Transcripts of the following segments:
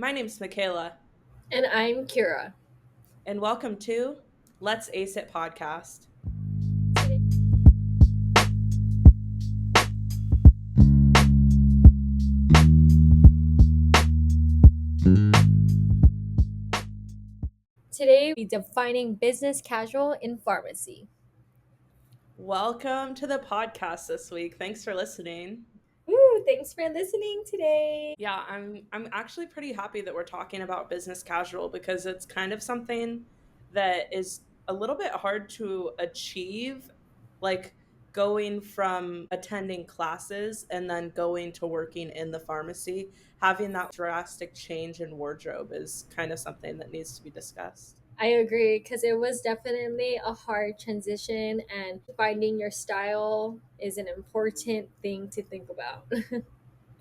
my name's Michaela, And I'm Kira. and welcome to Let's Ace It podcast. Today, we're defining business casual in pharmacy. Welcome to the podcast this week. Thanks for listening. Woo, thanks for listening today. Yeah, I'm actually pretty happy that we're talking about business casual because it's kind of something that is a little bit hard to achieve, like going from attending classes and then going to working in the pharmacy. Having that drastic change in wardrobe is kind of something that needs to be discussed. I agree because it was definitely a hard transition, and finding your style is an important thing to think about.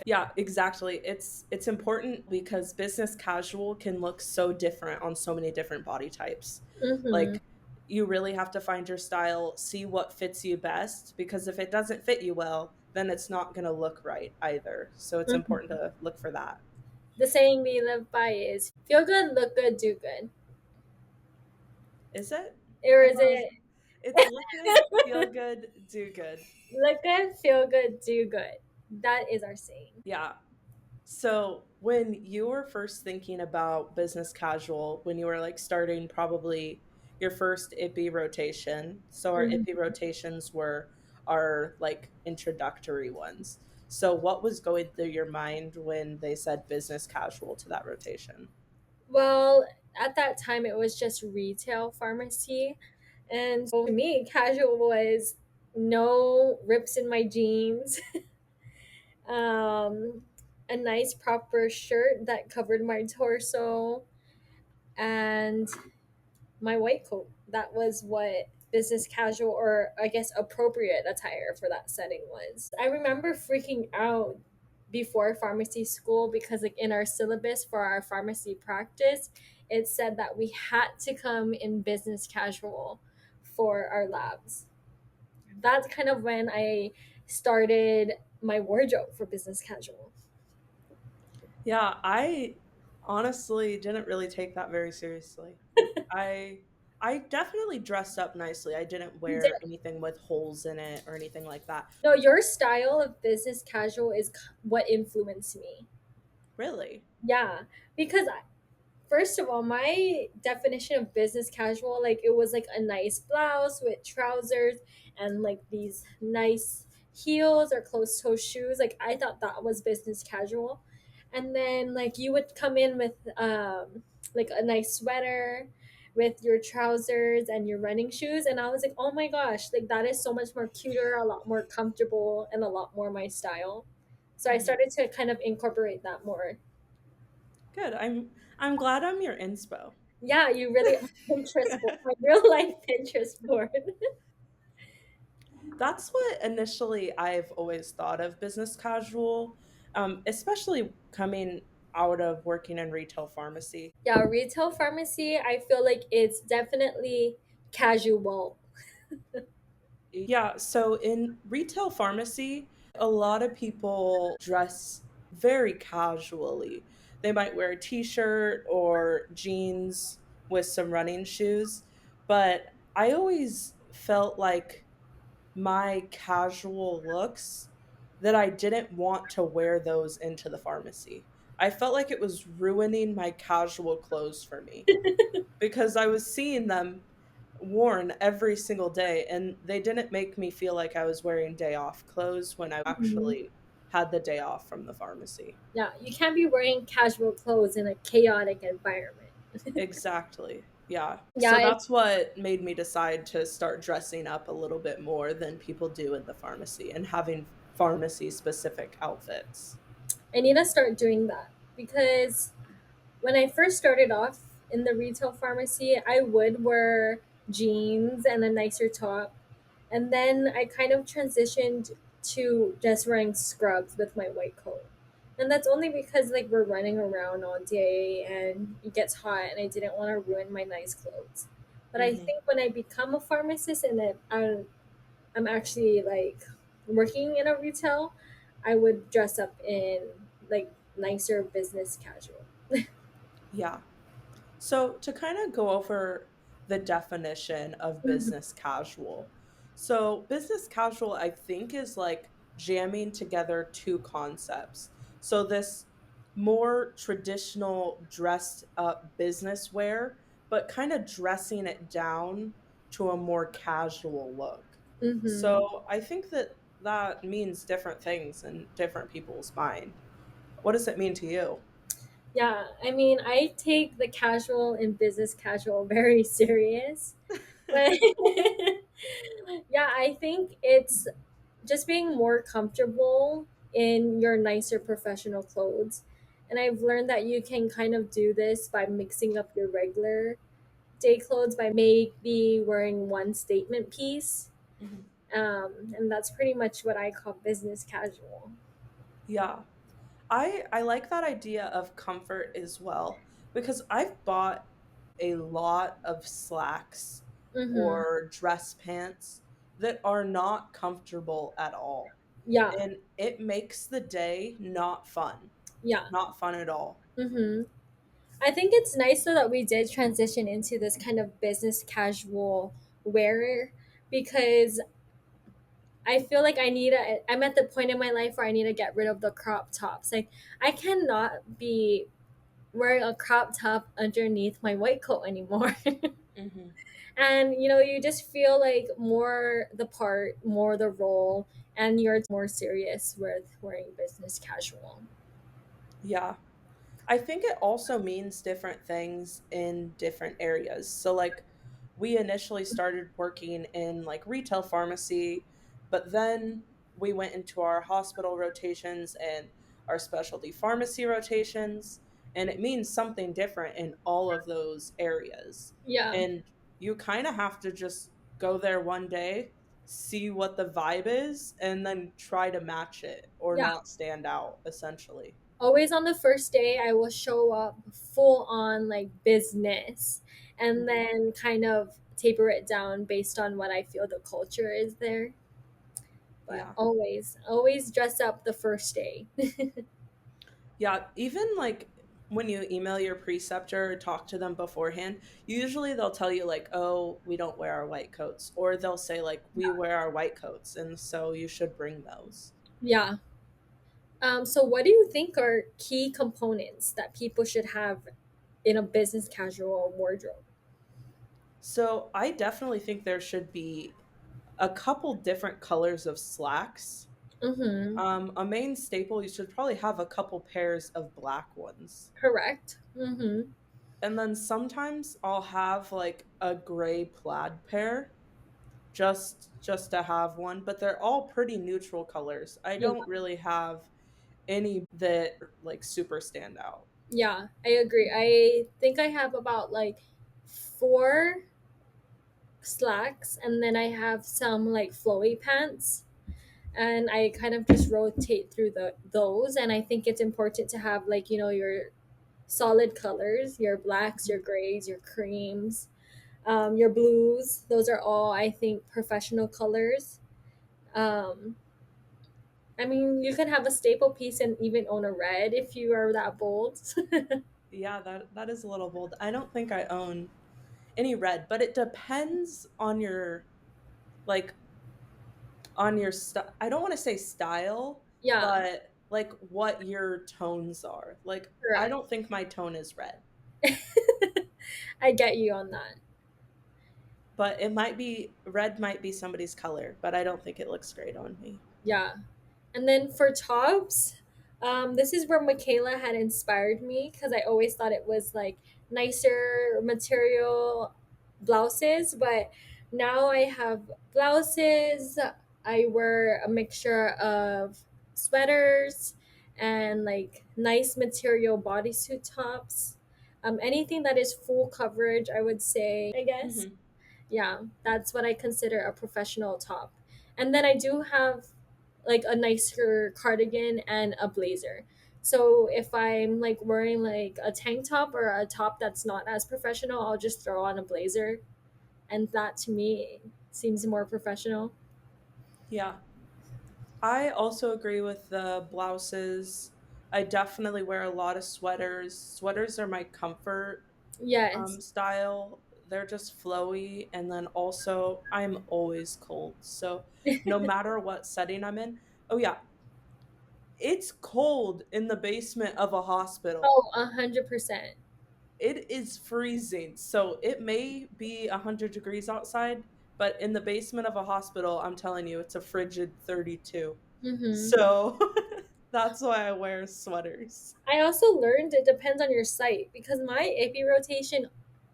Yeah, exactly. It's important because business casual can look so different on so many different body types. Mm-hmm. Like you really have to find your style, see what fits you best because if it doesn't fit you well, then it's not going to look right either. So it's important Mm-hmm. to look for that. The saying we live by is feel good, look good, do good. Is it? Or I is thought it was it it's look good, feel good, do good. look good, feel good, do good? That is our saying. Yeah. So, when you were first thinking about business casual, when you were like starting probably your first IPI rotation, so our IPI Mhm. rotations were our like introductory ones. So, what was going through your mind when they said business casual to that rotation? Well, at that time, it was just retail pharmacy. And so to me, casual was no rips in my jeans, um, a nice proper shirt that covered my torso, and my white coat. That was what business casual, or I guess appropriate attire for that setting was. I remember freaking out before pharmacy school because like in our syllabus for our pharmacy practice, it said that we had to come in business casual for our labs. That's kind of when I started my wardrobe for business casual. Yeah, I honestly didn't really take that very seriously. I I definitely dressed up nicely. I didn't You did. wear anything with holes in it or anything like that. No, your style of business casual is what influenced me. Really? Yeah, because first of all, my definition of business casual, like it was like a nice blouse with trousers and like these nice heels or closed toe shoes. Like I thought that was business casual. And then like you would come in with like a nice sweater with your trousers and your running shoes, and I was like, "Oh my gosh, like that is so much more cuter, a lot more comfortable and a lot more my style." So I Mhm. started to kind of incorporate that more. Good. I'm glad I'm your inspo. Yeah, you really are Pinterest board, like real life Pinterest board. That's what initially I've always thought of business casual, especially coming out of working in retail pharmacy. Yeah, retail pharmacy, I feel like it's definitely casual. Yeah, so in retail pharmacy, a lot of people dress very casually. They might wear a t-shirt or jeans with some running shoes, but I always felt like my casual looks that I didn't want to wear those into the pharmacy. I felt like it was ruining my casual clothes for me because I was seeing them worn every single day and they didn't make me feel like I was wearing day off clothes when I Mhm. actually had the day off from the pharmacy. Yeah, you can't be wearing casual clothes in a chaotic environment. Exactly. Yeah. So Yeah, that's what made me decide to start dressing up a little bit more than people do in the pharmacy and having pharmacy specific outfits. I need to start doing that because when I first started off in the retail pharmacy, I would wear jeans and a nicer top. And then I kind of transitioned to just wearing scrubs with my white coat. And that's only because like we're running around all day and it gets hot and I didn't want to ruin my nice clothes. But I Hmm. think when I become a pharmacist and I'm actually like working in a retail, I would dress up in like nicer business casual. Yeah. So, to kind of go over the definition of Mhm. business casual. So, business casual, I think, is like jamming together two concepts. So, this more traditional dressed up business wear, but kind of dressing it down to a more casual look. Mhm. So, I think that that means different things in different people's mind. What does it mean to you? Yeah, I mean, I take the casual and business casual very serious. But yeah, I think it's just being more comfortable in your nicer professional clothes. And I've learned that you can kind of do this by mixing up your regular day clothes by maybe wearing one statement piece. Mhm. And that's pretty much what I call business casual. Yeah. I like that idea of comfort as well because I've bought a lot of slacks Mm-hmm. or dress pants that are not comfortable at all. Yeah, And it makes the day not fun. yeah. Not fun at all. Mm-hmm. I think it's nice though that we did transition into this kind of business casual wear because I feel like I'm at the point in my life where I need to get rid of the crop tops. Like I cannot be wearing a crop top underneath my white coat anymore. Hmm. And you just feel like more the part, more the role, and you're more serious with wearing business casual. Yeah. I think it also means different things in different areas. So, like, we initially started working in like retail pharmacy, but then we went into our hospital rotations and our specialty pharmacy rotations, and it means something different in all of those areas. Yeah, And you kind of have to just go there one day, see what the vibe is, and then try to match it or yeah. not stand out, essentially. Always on the first day, I will show up full on like business and Mhm. then kind of taper it down based on what I feel the culture is there. But Yeah. always dress up the first day. Yeah, even like when you email your preceptor or talk to them beforehand, usually they'll tell you like, "Oh, we don't wear our white coats," or they'll say like, "We wear our white coats, and so you should bring those." Yeah. So what do you think are key components that people should have in a business casual wardrobe? So I definitely think there should be a couple different colors of slacks. Mm-hmm. A main staple, you should probably have a couple pairs of black ones. Correct. Mm-hmm. And then sometimes I'll have like a gray plaid pair just to have one, but they're all pretty neutral colors. I Yeah. don't really have any that like super stand out. Yeah, I agree. I think I have about like four slacks and then I have some like flowy pants and I kind of just rotate through those and I think it's important to have like your solid colors, your blacks, your grays, your creams, your blues. Those are all I think professional colors. Um, I mean, you can have a staple piece and even own a red if you are that bold. Yeah, that is a little bold. I don't think I own any red, but it depends on your like on your I don't want to say style, Yeah, but like what your tones are. Like I correct. don't think my tone is red, I get you on that. but it might be red might be somebody's color, but I don't think it looks great on me. Yeah. And then for tops, this is where Michaela had inspired me because I always thought it was like nicer material blouses, but now I have blouses. I wear a mixture of sweaters and like nice material bodysuit tops. Anything that is full coverage, I would say, I guess. Hmm. Yeah, that's what I consider a professional top. And then I do have like a nicer cardigan and a blazer. So if I'm like wearing like a tank top or a top that's not as professional, I'll just throw on a blazer and that to me seems more professional. Yeah. I also agree with the blouses. I definitely wear a lot of sweaters. Sweaters are my comfort Yes. style. They're just flowy. And then also, I'm always cold. So no matter what setting I'm in, oh, yeah, it's cold in the basement of a hospital. Oh, 100%. It is freezing. So it may be 100 degrees outside, but in the basement of a hospital, I'm telling you, it's a frigid 32. Mm-hmm. So that's why I wear sweaters. I also learned it depends on your site because my AP rotation,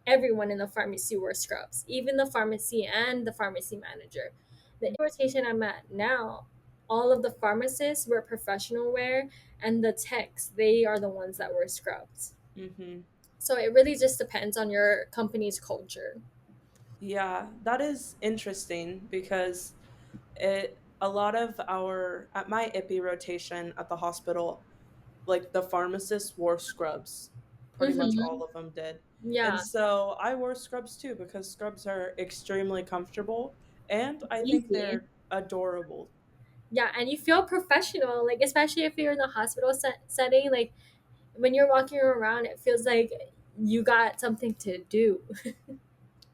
everyone in the pharmacy wears scrubs, even the pharmacy and the pharmacy manager. The rotation I'm at now, all of the pharmacists wear professional wear, and the techs, they are the ones that wear scrubs. Hmm. So it really just depends on your company's culture. Yeah, that is interesting because a lot of our at my IPI rotation at the hospital, like the pharmacists wore scrubs. Pretty much Mm-hmm. all of them did. And Yeah, so I wore scrubs too because scrubs are extremely comfortable and I think easy. they're adorable. Yeah, and you feel professional, like especially if you're in the hospital setting, like when you're walking around, it feels like you got something to do.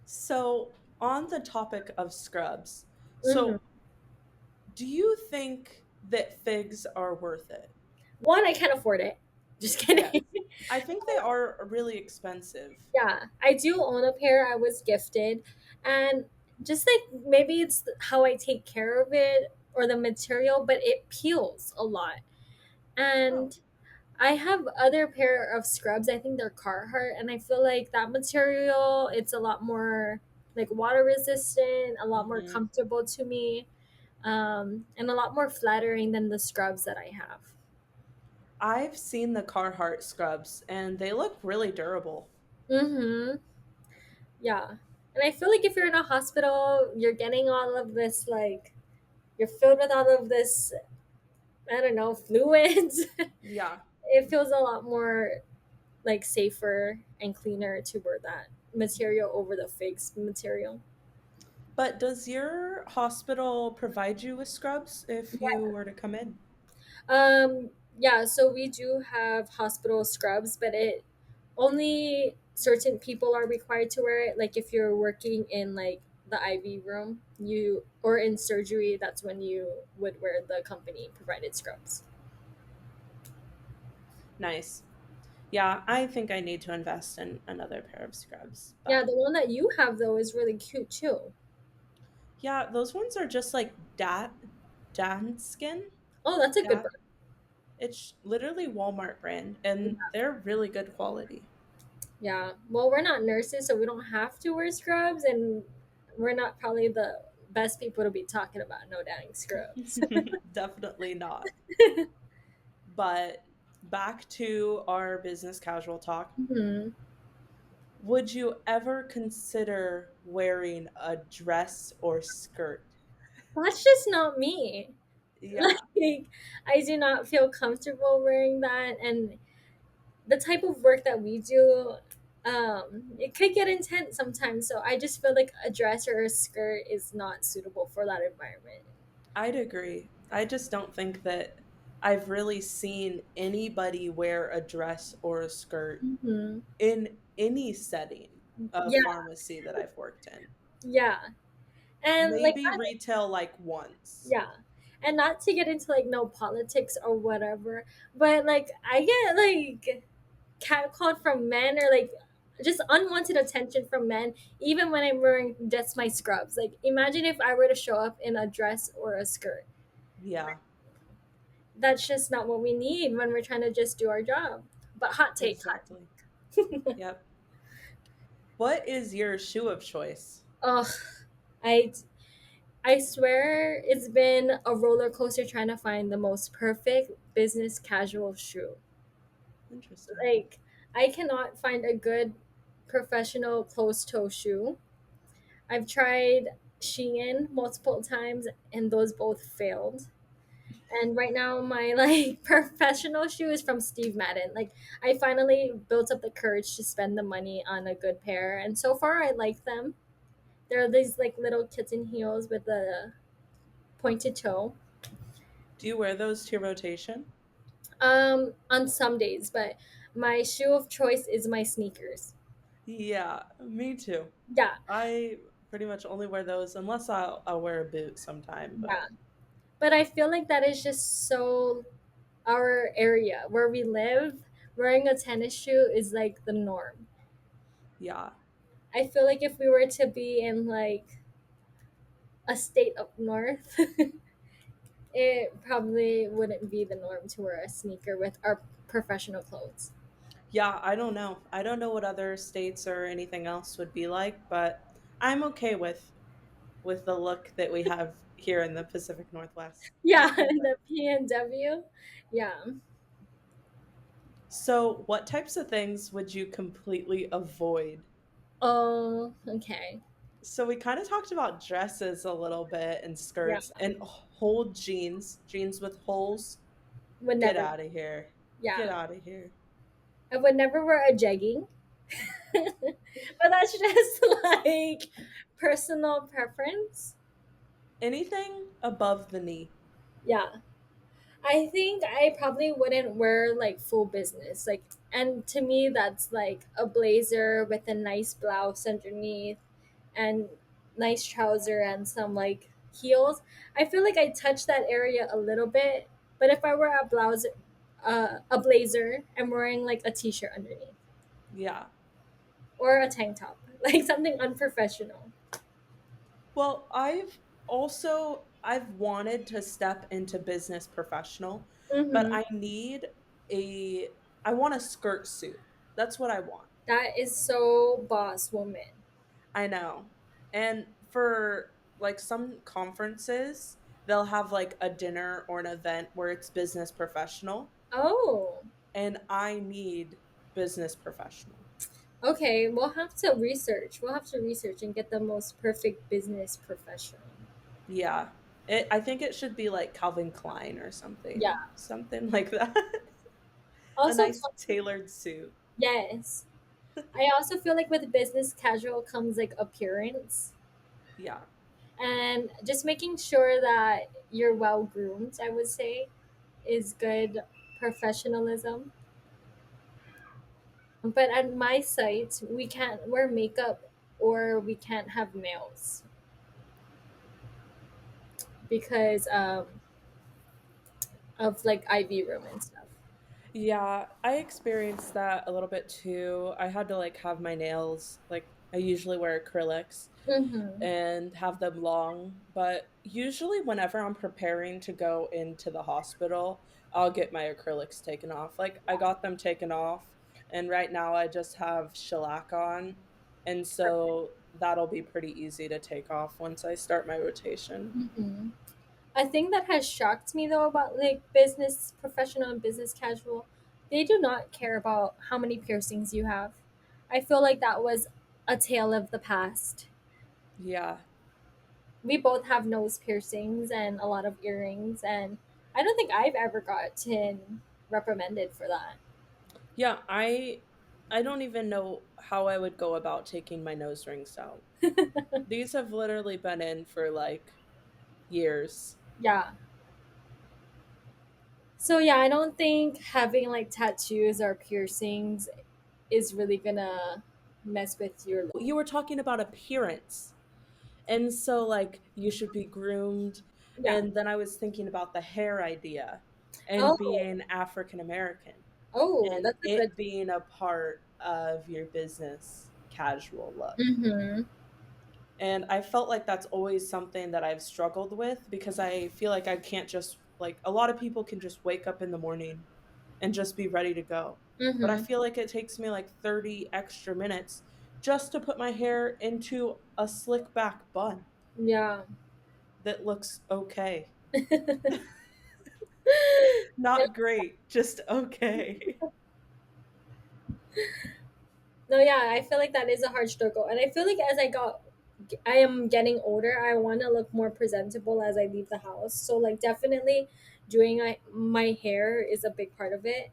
So, on the topic of scrubs, Hmm. so do you think that figs are worth it? One, I can't afford it. Just Yes. kidding. I think they are really expensive. Yeah, I do own a pair. I was gifted, and just like maybe it's how I take care of it or the material, but it peels a lot. Oh. And I have other pair of scrubs. I think they're Carhartt, and I feel like that material it's a lot more like water resistant, a lot more Hmm. comfortable to me, and a lot more flattering than the scrubs that I have. I've seen the Carhartt scrubs and they look really durable. Mm-hmm. Yeah. And I feel like if you're in a hospital, you're getting all of this, like, you're filled with all of this, I don't know, fluids. Yeah. It feels a lot more, like, safer and cleaner to wear that material over the figs material. But does your hospital provide you with scrubs if you were to come in? Yeah, so we do have hospital scrubs, but it only certain people are required to wear it. Like if you're working in like the IV room, you or in surgery, that's when you would wear the company provided scrubs. Nice. Yeah, I think I need to invest in another pair of scrubs. Yeah, But the one that you have though is really cute too. yeah, those ones are just like Dan skin. Oh, that's a good Dat. brand. It's literally Walmart brand and they're really good quality. Yeah. Well, we're not nurses, so we don't have to wear scrubs, and we're not probably the best people to be talking about no dang scrubs. Definitely not. But back to our business casual talk. Hmm. Would you ever consider wearing a dress or skirt? That's just not me. Yeah, Like, I do not feel comfortable wearing that, and the type of work that we do, it could get intense sometimes. So I just feel like a dress or a skirt is not suitable for that environment. I'd agree. I just don't think that I've really seen anybody wear a dress or a skirt Hmm. in any setting of Yeah, pharmacy that I've worked in. yeah, and like Maybe retail like once. yeah, and not to get into like no politics or whatever, but like I get like catcalled from men or like just unwanted attention from men even when I'm wearing just my scrubs. Like imagine if I were to show up in a dress or a skirt. Yeah, That's just not what we need when we're trying to just do our job. But hot take, hot exactly. Yep. What is your shoe of choice? ugh, I I swear it's been a roller coaster trying to find the most perfect business casual shoe. Interesting. Like I cannot find a good professional closed toe shoe. I've tried Shein multiple times and those both failed. And right now my like professional shoe is from Steve Madden. Like I finally built up the courage to spend the money on a good pair and so far I like them. They're these like little kitten heels with a pointed toe. Do you wear those to your rotation? On some days, but my shoe of choice is my sneakers. Yeah, me too. Yeah, I pretty much only wear those unless I'll wear a boot sometime, yeah. but But I feel like that is just so our area where we live. Wearing a tennis shoe is like the norm. yeah. I feel like if we were to be in like a state up north, it probably wouldn't be the norm to wear a sneaker with our professional clothes. Yeah, I don't know. I don't know what other states or anything else would be like, but I'm okay with the look that we have here in the Pacific Northwest. Yeah, Let's leave it the there. PNW. Yeah. So, what types of things would you completely avoid? Oh, okay. So, we kind of talked about dresses a little bit and Yeah, skirts and whole jeans with holes. would Get never. out of here. Get Yeah, out of here. I would never wear a jegging, but that's just like personal preference. Anything above the knee. Yeah, I think I probably wouldn't wear like full business. Like, and to me, that's like a blazer with a nice blouse underneath and nice trouser and some like heels. I feel like I touch that area a little bit, but if I wear a blouse, a blazer, I'm wearing like a t-shirt underneath Yeah. or a tank top, like something unprofessional. Well, I've wanted to step into business professional, but Mm-hmm. a I want a skirt suit. That's what I want. That is so boss woman. I know. And for like some conferences, they'll have like a dinner or an event where it's business professional, Oh, and I need business professional. okay. We'll have to research. We'll have to research and get the most perfect business professional. Yeah. I think it should be like Calvin Klein or something. Yeah. Something like that. A Also, nice tailored suit. yes. I also feel like with business casual comes like appearance Yeah. and just making sure that you're well groomed, I would say, is good professionalism. But at my site, we can't wear makeup or we can't have nails because of like IV room and stuff. Yeah, I experienced that a little bit too. I had to like have my nails, like I usually wear acrylics Mm-hmm. and have them long, but usually whenever I'm preparing to go into the hospital, I'll get my acrylics taken off. Like I got them taken off, and right now I just have shellac on, and so that'll be pretty easy to take off once I start my rotation. Mm-hmm. A thing that has shocked me though about like business professional and business casual, they do not care about how many piercings you have. I feel like that was a tale of the past. Yeah. We both have nose piercings and a lot of earrings, and I don't think I've ever gotten reprimanded for that. Yeah, I don't even know how I would go about taking my nose rings out. These have literally been in for like years. Yeah. So yeah, I don't think having like tattoos or piercings is really gonna mess with your look. You were talking about appearance. And so like you should be groomed, Yeah. and then I was thinking about the hair idea and Oh, being African American oh, and that's a good. it being a part of your business casual look. Mm-hmm. And I felt like that's always something that I've struggled with because I feel like I can't just like a lot of people can just wake up in the morning and just be ready to go. But I Mm-hmm. feel like it takes me like 30 extra minutes just to put my hair into a slick back bun Yeah. that looks okay. No, Not great, just okay. yeah, I feel like that is a hard struggle, and I feel like I am getting older. I want to look more presentable as I leave the house. So like definitely doing my hair is a big part of it.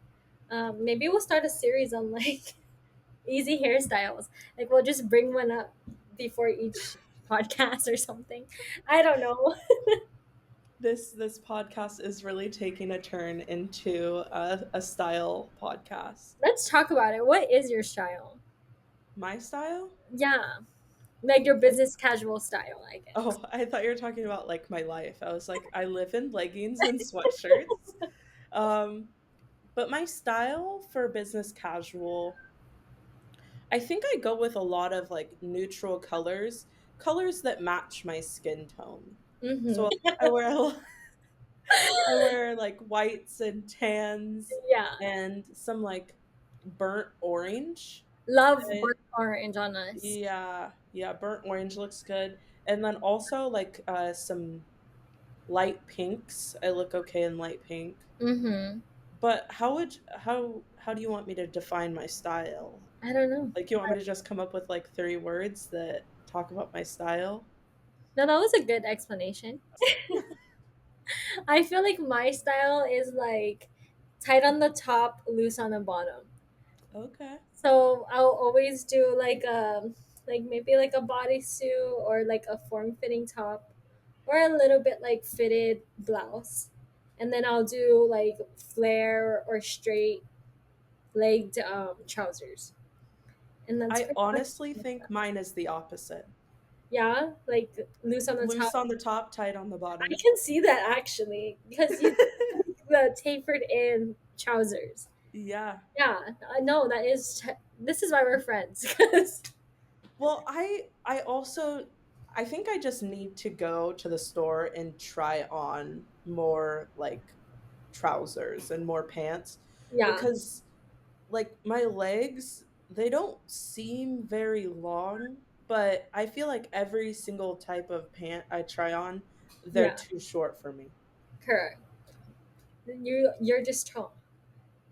Maybe we'll start a series on like easy hairstyles. Like we'll just bring one up before each podcast or something. I don't know. This podcast is really taking a turn into a style podcast. Let's talk about it. What is your style? My style? Yeah, like your business casual style, I guess. Oh, I thought you were talking about like my life. I was like, I live in leggings and sweatshirts. Um, but my style for business casual, I think I go with a lot of like neutral colors, colors that match my skin tone. Mm-hmm. So I wear I wear like whites and tans Yeah, and some like burnt orange. love I- burnt orange on us. yeah, yeah, burnt orange looks good. And then also like some light pinks. I look okay in light pink. Mm-hmm. But how do you want me to define my style? I don't know. Like you want me to just come up with like three words that talk about my style? No, that was a good explanation. I feel like my style is like tight on the top, loose on the bottom. Okay. So I'll always do like maybe like a bodysuit or like a form fitting top or a little bit like fitted blouse. And then I'll do like flare or straight legged trousers. And that's I pretty much honestly think mine is the opposite. yeah, like loose on the top. Loose on the top, tight on the I bottom. can see that actually because you the tapered in trousers. Yeah. Yeah, I know that is. This is why we're friends because Well, I also I think I just need to go to the store and try on more like trousers and more pants yeah, because like my legs, they don't seem very long, but I feel like every single type of pant I try on, they're yeah, too short for me. correct. You're just tall,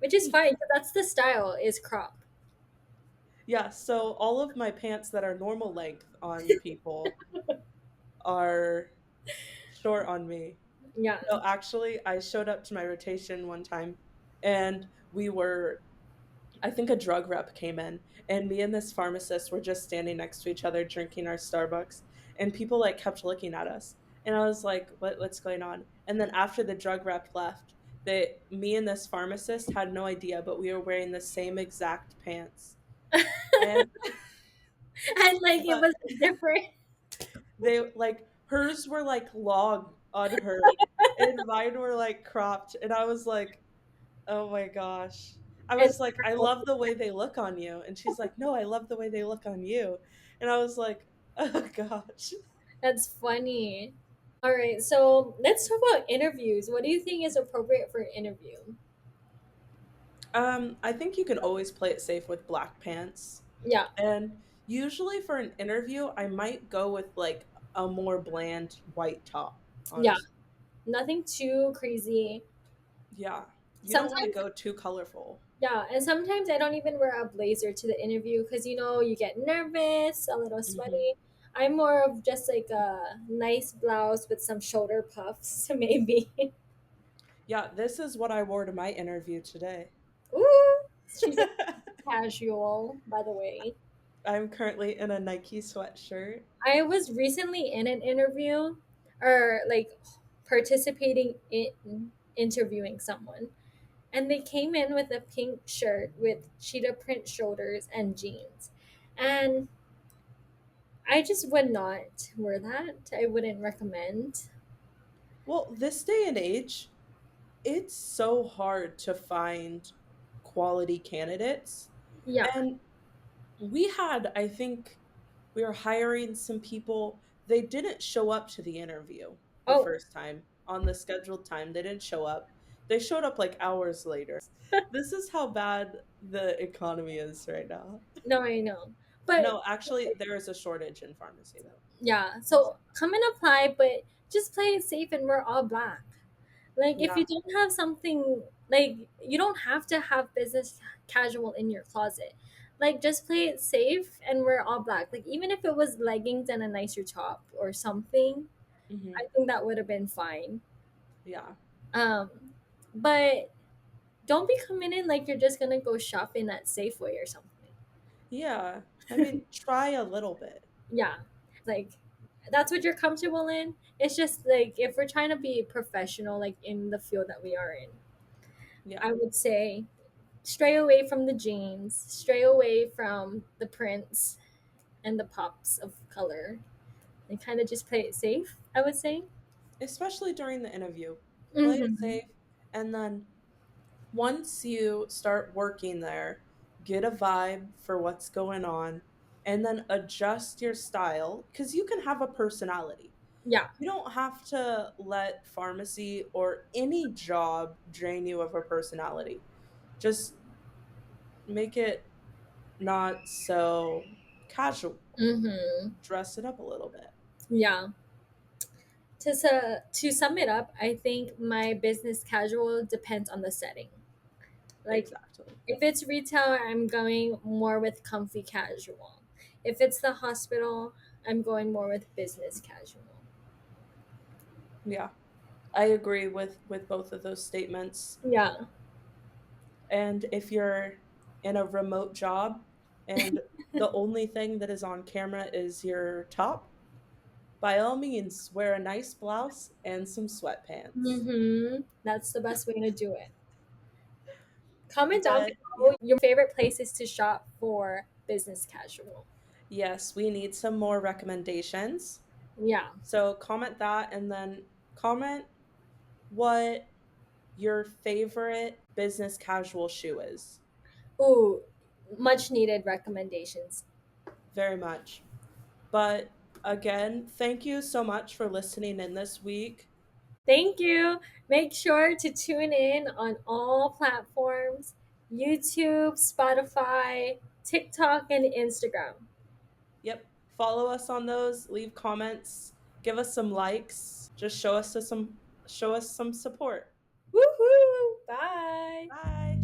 which is fine because that's the style is crop. Yeah, so all of my pants that are normal length on people are short on me. Yeah, No, actually, I showed up to my rotation one time and we were, I think a drug rep came in and me and this pharmacist were just standing next to each other drinking our Starbucks and people like kept looking at us. And I was like, what's going on? And then after the drug rep left, me and this pharmacist had no idea, but we were wearing the same exact pants. And and like it but was different, they like hers were like long on her and mine were like cropped and I was like, oh my gosh. I and was like, I love the way they look on you. And she's like, no, I love the way they look on you. And I was like, oh gosh. that's funny. All right, so let's talk about interviews. What do you think is appropriate for an interview? I think you can always play it safe with black pants. Yeah, And usually for an interview, I might go with like a more bland white top, yeah, honestly. nothing too crazy. Yeah. You don't want to Sometimes go too colorful. yeah, and sometimes I don't even wear a blazer to the interview because you get nervous, a little Hmm. sweaty. I'm more of just like a nice blouse with some shoulder puffs, maybe. Yeah, this is what I wore to my interview today. Ooh, she's a casual, by the way. I'm currently in a Nike sweatshirt. I was recently in an interview or like participating in interviewing someone, and they came in with a pink shirt with cheetah print shoulders and jeans. And I just would not wear that. I wouldn't recommend. Well, this day and age, it's so hard to find quality candidates. Yeah. And I think, we were hiring some people. They didn't show up to the interview the Oh, first time on the scheduled time. They didn't show up. They showed up like hours later. This is how bad the economy is right now. no, I know. But No, actually, there is a shortage in pharmacy though. yeah, so come and apply, but just play it safe and we're all black. Like if Yeah. you don't have something like you don't have to have business casual in your closet. Like just play it safe and we're all black. Like even if it was leggings and a nicer top or something, Hmm. I think that would have been fine. Yeah. Um but don't be coming in like you're just gonna go shopping at Safeway or something. Yeah. I mean, try a little bit. Yeah. Like that's what you're comfortable in. It's just like if we're trying to be professional, like in the field that we are in, Yeah. I would say stray away from the jeans, stray away from the prints and the pops of color, and kind of just play it safe, I would say. Especially during the interview. Play it Mm-hmm. safe. And then once you start working there, get a vibe for what's going on, and then adjust your style because you can have a personality. Yeah. You don't have to let pharmacy or any job drain you of a personality. Just make it not so casual. Mm-hmm. Dress it up a little bit. Yeah. To sum it up, I think my business casual depends on the setting. Like Exactly. if it's retail, I'm going more with comfy casual. If it's the hospital, I'm going more with business casual. Yeah. I agree with both of those statements. Yeah. And if you're in a remote job and the only thing that is on camera is your top, by all means, wear a nice blouse and some sweatpants. Mm-hmm. That's the best way to do it. Comment down But yeah, below your favorite places to shop for business casual. yes, we need some more recommendations. Yeah. So comment that and then comment what your favorite business casual shoe is. Ooh, much needed recommendations. Very much. But again, thank you so much for listening in this week. Thank you. Make sure to tune in on all platforms: YouTube, Spotify, TikTok, and Instagram. Yep. Follow us on those, leave comments, give us some likes, just show us some support. Woohoo! Bye. Bye.